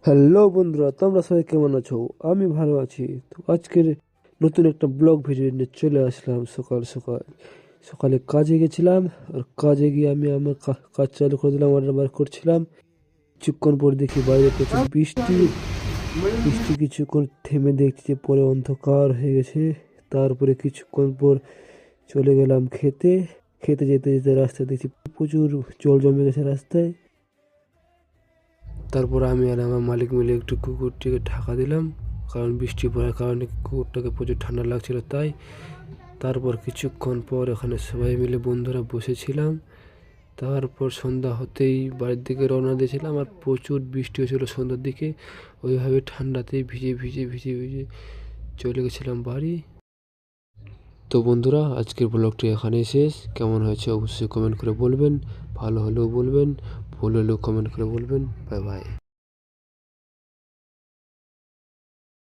Hello বন্ধুরা, তোমরা সবাই কেমন আছো? আমি ভালো আছি। তো আজকের নতুন একটা ব্লগ ভিডিও নিয়ে চলে আসলাম। সকাল সকাল সকালে কাজে গেছিলাম, আর কাজে গিয়ে আমি আমার কাজ চালু করে দিলাম, অর্ডার বার করছিলাম। কিছুক্ষণ পর দেখি বাইরে প্রচুর বৃষ্টি বৃষ্টি কিছুক্ষণ থেমে দেখছি যে পরে অন্ধকার হয়ে গেছে। তারপরে কিছুক্ষণ পর চলে গেলাম খেতে। খেতে যেতে যেতে রাস্তায় দেখছি প্রচুর জল জমে গেছে রাস্তায়। তারপর আমি আর আমার মালিক মিলে একটু কুকুরটিকে ঢাকা দিলাম, কারণ বৃষ্টি পড়ার কারণে কুকুরটাকে প্রচুর ঠান্ডা লাগছিল তাই। তারপর কিছুক্ষণ পর এখানে সবাই মিলে বন্ধুরা বসেছিলাম। তারপর সন্ধ্যা হতেই বাড়ির দিকে রওনা দিয়েছিলাম, আর প্রচুর বৃষ্টি হয়েছিল সন্ধ্যার দিকে। ওইভাবে ঠান্ডাতেই ভিজে ভিজে ভিজে ভিজে চলে গেছিলাম বাড়ি। তো বন্ধুরা, আজকের ব্লগটি এখানেই শেষ। কেমন হয়েছে অবশ্যই কমেন্ট করে বলবেন, ভালো হলেও বলবেন, ভুল হলেও কমেন্ট করে বলবেন। Bye bye.